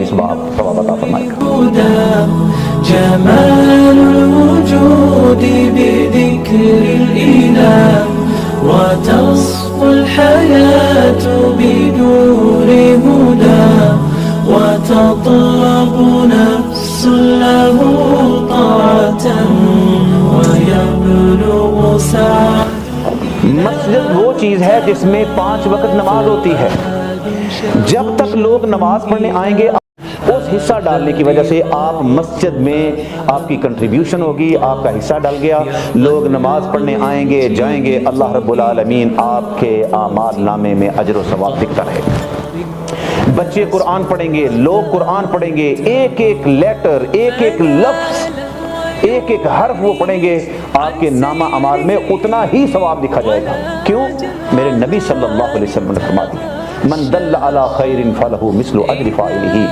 ثواب عطا فرمائے گا۔ جمال الوجود بذكر الإله وتصفو الحياة بنور هدى وتطلب نفس له طاعة ويبلغ سعادة۔ مسجد وہ چیز ہے جس میں 5 وقت نماز ہوتی ہے۔ جب تک لوگ نماز پڑھنے آئیں گے اس حصہ ڈالنے کی وجہ سے آپ مسجد میں آپ کی کنٹریبیوشن ہوگی، آپ کا حصہ ڈل گیا، لوگ نماز پڑھنے آئیں گے جائیں گے، اللہ رب العالمین آپ کے اعمال نامے میں اجر و ثواب دکھتا رہے گا۔ بچے قرآن پڑھیں گے، لوگ قرآن پڑھیں گے، ایک ایک لیٹر، ایک ایک لفظ، ایک ایک حرف وہ پڑھیں گے، آپ کے نامہ اعمال میں اتنا ہی ثواب لکھا جائے گا۔ کیوں؟ میرے نبی صلی اللہ علیہ وسلم نے فرما دیا من دل علی خیر فلہ مثل اجر فاعلہ۔